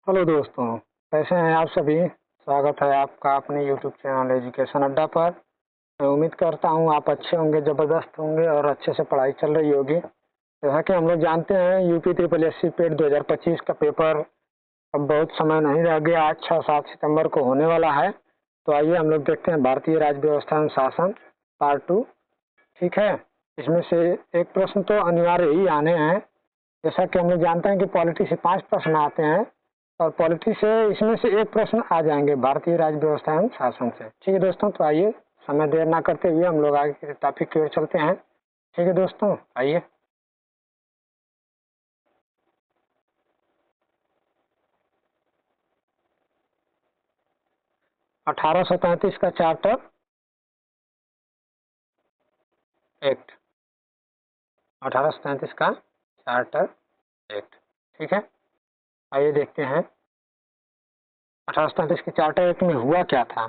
Hello दोस्तों, कैसे हैं आप सभी। स्वागत है आपका अपने यूट्यूब चैनल एजुकेशन अड्डा पर। मैं उम्मीद करता हूं आप अच्छे होंगे, ज़बरदस्त होंगे और अच्छे से पढ़ाई चल रही होगी। जैसा कि हम लोग जानते हैं यूपी ट्रिपल एस सी पेट 2025 का पेपर अब बहुत समय नहीं रह गया, आज 6-7 सितंबर को होने वाला है। तो आइए हम लोग देखते हैं भारतीय राज्य व्यवस्था एवं शासन पार्ट 2। ठीक है, इसमें से एक प्रश्न तो अनिवार्य ही आने हैं। जैसा कि हम लोग जानते हैं कि पॉलिटी से 5 प्रश्न आते हैं और पॉलिटी से इसमें से एक प्रश्न आ जाएंगे भारतीय राज्य व्यवस्था एवं शासन से। ठीक है दोस्तों, तो आइए समय देर ना करते हुए हम लोग आगे के टॉपिक की ओर चलते हैं। ठीक है दोस्तों, आइए। अठारह सौ 33 का चार्टर एक्ट, 1833 का चार्टर एक्ट। ठीक है, आइए देखते हैं 1833 के चार्टर एक्ट में हुआ क्या था,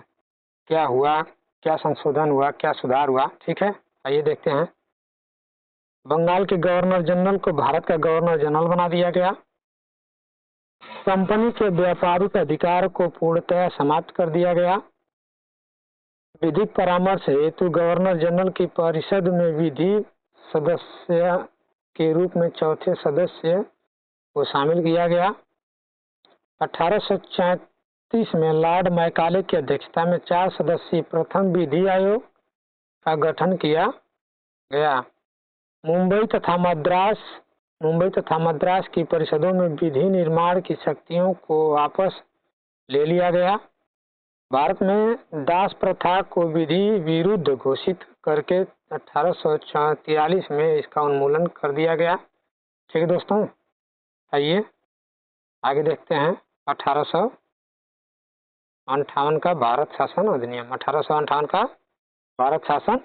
क्या हुआ, क्या संशोधन हुआ, क्या सुधार हुआ। ठीक है, आइए देखते हैं। बंगाल के गवर्नर जनरल को भारत का गवर्नर जनरल बना दिया गया। कंपनी के व्यापारिक अधिकार को पूर्णतः समाप्त कर दिया गया। विधिक परामर्श हेतु गवर्नर जनरल की परिषद में विधि सदस्य के रूप में चौथे सदस्य को शामिल किया गया। 1834 में लॉर्ड मैकाले की अध्यक्षता में 4 सदस्यीय प्रथम विधि आयोग का गठन किया गया। मुंबई तथा मद्रास की परिषदों में विधि निर्माण की शक्तियों को वापस ले लिया गया। भारत में दास प्रथा को विधि विरुद्ध घोषित करके 1843 में इसका उन्मूलन कर दिया गया। ठीक है दोस्तों, आइए आगे देखते हैं। 1858 का भारत शासन अधिनियम, 1858 का भारत शासन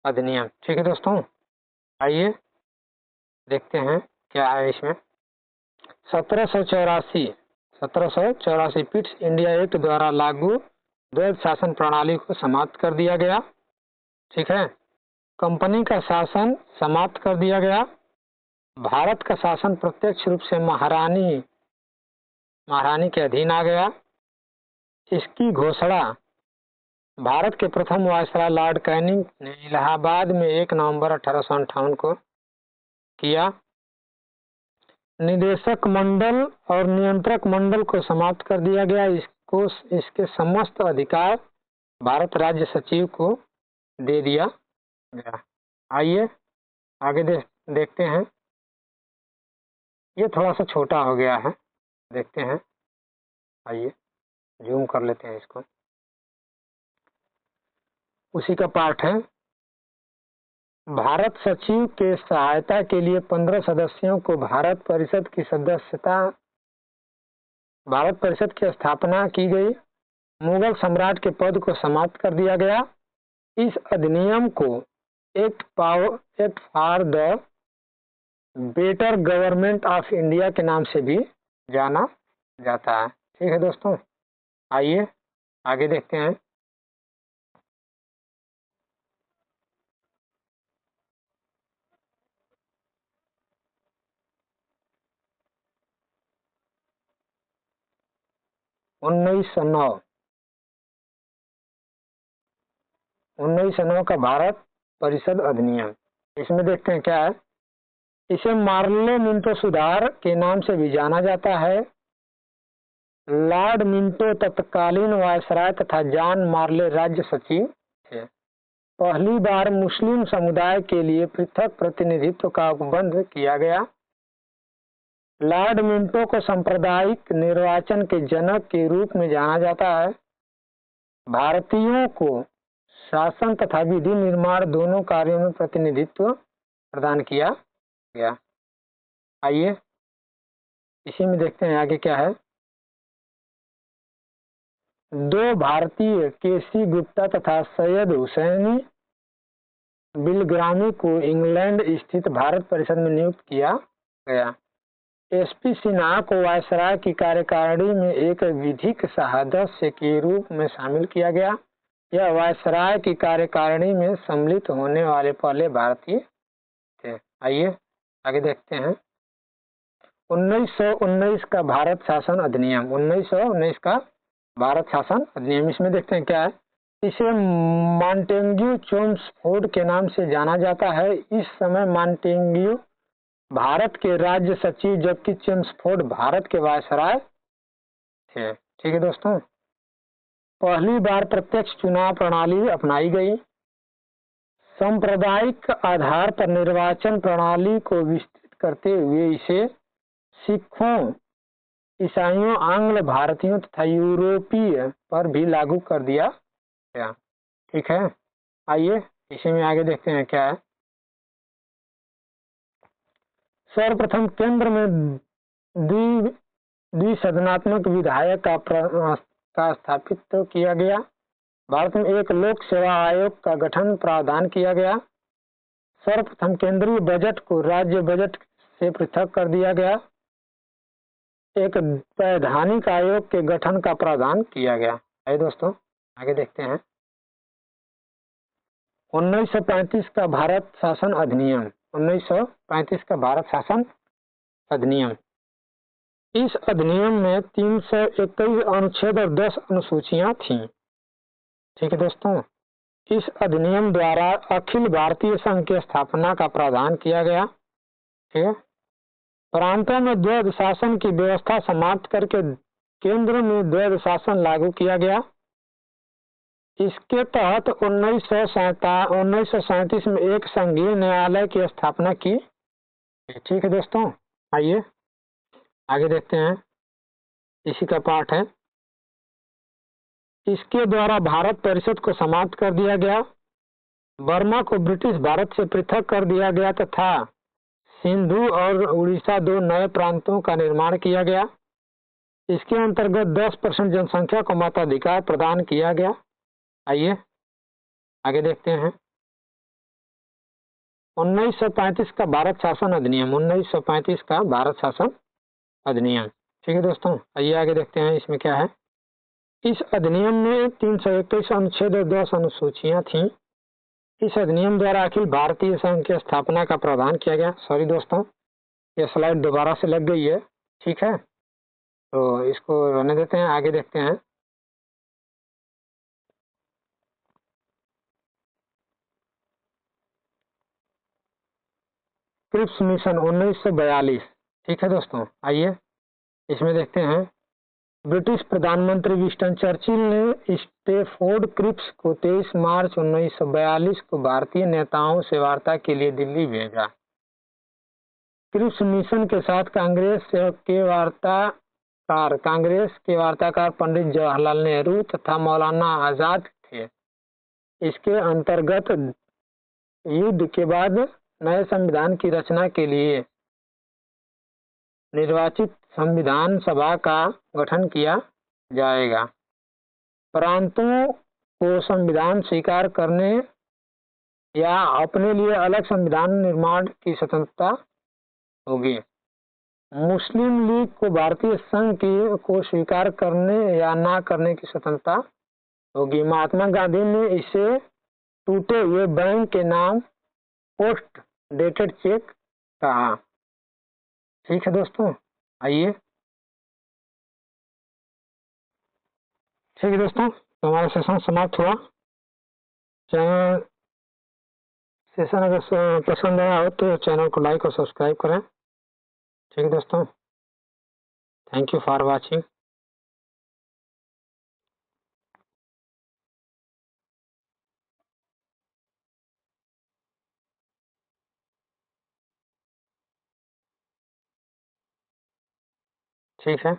अधिनियम। ठीक है दोस्तों, आइए देखते हैं क्या है इसमें। 1784 पिट्स इंडिया एक्ट द्वारा लागू द्वैध शासन प्रणाली को समाप्त कर दिया गया। ठीक है, कंपनी का शासन समाप्त कर दिया गया। भारत का शासन प्रत्यक्ष रूप से महारानी के अधीन आ गया। इसकी घोषणा भारत के प्रथम वायसराय लॉर्ड कैनिंग ने इलाहाबाद में 1 नवंबर 1858 को किया। निदेशक मंडल और नियंत्रक मंडल को समाप्त कर दिया गया। इसके समस्त अधिकार भारत राज्य सचिव को दे दिया गया। आइए आगे देखते हैं। ये थोड़ा सा छोटा हो गया है, देखते हैं। आइए जूम कर लेते हैं इसको, उसी का पार्ट है। भारत सचिव के सहायता के लिए 15 सदस्यों को भारत परिषद की स्थापना की गई। मुगल सम्राट के पद को समाप्त कर दिया गया। इस अधिनियम को act for the better government of India के नाम से भी जाना जाता है। ठीक है दोस्तों, आइए आगे देखते हैं। उन्नीस सौ 9 का भारत परिषद अधिनियम। इसमें देखते हैं क्या है। इसे मार्ले मिंटो सुधार के नाम से भी जाना जाता है। लॉर्ड मिंटो तत्कालीन वायसराय तथा जॉन मार्ले राज्य सचिव थे। पहली बार मुस्लिम समुदाय के लिए पृथक प्रतिनिधित्व का उपबंध किया गया। लॉर्ड मिंटो को सांप्रदायिक निर्वाचन के जनक के रूप में जाना जाता है। भारतीयों को शासन तथा विधि निर्माण दोनों कार्यों में प्रतिनिधित्व प्रदान किया गया। आइए इसी में देखते हैं आगे क्या है। 2 भारतीय केसी गुप्ता तथा सैयद हुसैनी बिलग्रामी को इंग्लैंड स्थित भारत परिषद में नियुक्त किया गया। एसपी सिन्हा को वायसराय की कार्यकारिणी में एक विधिक सदस्य के रूप में शामिल किया गया। यह वायसराय की कार्यकारिणी में सम्मिलित होने वाले पहले भारतीय थे। आइए आगे देखते हैं। 1919 का भारत शासन अधिनियम, 1919 का भारत शासन अधिनियम, इसमें देखते हैं क्या है। इसे मॉन्टेग्यू चेम्सफोर्ड के नाम से जाना जाता है। इस समय मॉन्टेग्यू भारत के राज्य सचिव जबकि चेम्सफोर्ड भारत के वायसराय थे। ठीक है दोस्तों। पहली बार प्रत्यक्ष चुनाव प्रणाली अपनाई गई। सांप्रदायिक आधार पर निर्वाचन प्रणाली को विस्तृत करते हुए इसे सिखों, ईसाइयों, आंग्ल भारतीयों तथा यूरोपीय पर भी लागू कर दिया गया। ठीक है, आइए इसी में आगे देखते हैं क्या है। सर्वप्रथम केंद्र में द्विसदनात्मक विधायक का स्थापित किया गया। भारत में एक लोक सेवा आयोग का गठन प्रावधान किया गया। सर्वप्रथम केंद्रीय बजट को राज्य बजट से पृथक कर दिया गया। एक वैधानिक आयोग के गठन का प्रावधान किया गया है। दोस्तों आगे देखते हैं। 1935 का भारत शासन अधिनियम, 1935 का भारत शासन अधिनियम। इस अधिनियम में 321 अनुच्छेद और 10 अनुसूचियां थीं। ठीक है दोस्तों। इस अधिनियम द्वारा अखिल भारतीय संघ की स्थापना का प्रावधान किया गया। ठीक है। प्रांतों में द्वैध शासन की व्यवस्था समाप्त करके केंद्र में द्वैध शासन लागू किया गया। इसके तहत 1937 में एक संघीय न्यायालय की स्थापना की। ठीक है दोस्तों, आइए आगे देखते हैं। इसी का पाठ है। इसके द्वारा भारत परिषद को समाप्त कर दिया गया। बर्मा को ब्रिटिश भारत से पृथक कर दिया गया तथा सिंधु और उड़ीसा दो नए प्रांतों का निर्माण किया गया। इसके अंतर्गत 10% जनसंख्या को मताधिकार प्रदान किया गया। आइए आगे देखते हैं। 1935 का भारत शासन अधिनियम, 1935 का भारत शासन अधिनियम। ठीक है दोस्तों, आइए आगे देखते हैं इसमें क्या है। इस अधिनियम में 321 अनुच्छेद और 10 अनुसूचियां थीं। इस अधिनियम द्वारा अखिल भारतीय संघ की स्थापना का प्रावधान किया गया। सॉरी दोस्तों, ये स्लाइड दोबारा से लग गई है। ठीक है, तो इसको रहने देते हैं, आगे देखते हैं। Cripps Mission 1942। ठीक है दोस्तों, आइए इसमें देखते हैं। ब्रिटिश प्रधानमंत्री विंस्टन चर्चिल ने स्टैफोर्ड क्रिप्स को 23 मार्च 1942 को भारतीय नेताओं से वार्ता के लिए दिल्ली भेजा। क्रिप्स मिशन के साथ कांग्रेस के वार्ताकार पंडित जवाहरलाल नेहरू तथा मौलाना आजाद थे। इसके अंतर्गत युद्ध के बाद नए संविधान की रचना के लिए निर्वाचित संविधान सभा का गठन किया जाएगा। प्रांतों को संविधान स्वीकार करने या अपने लिए अलग संविधान निर्माण की स्वतंत्रता होगी। मुस्लिम लीग को भारतीय संघ को स्वीकार करने या ना करने की स्वतंत्रता होगी। महात्मा गांधी ने इसे टूटे हुए बैंक के नाम पोस्ट डेटेड चेक कहा। ठीक है दोस्तों, आइए। ठीक है दोस्तों, तो हमारा सेशन समाप्त हुआ। चैनल सेशन अगर पसंद आया हो तो चैनल को लाइक और सब्सक्राइब करें। ठीक है दोस्तों, थैंक यू फॉर वाचिंग। ठीक है।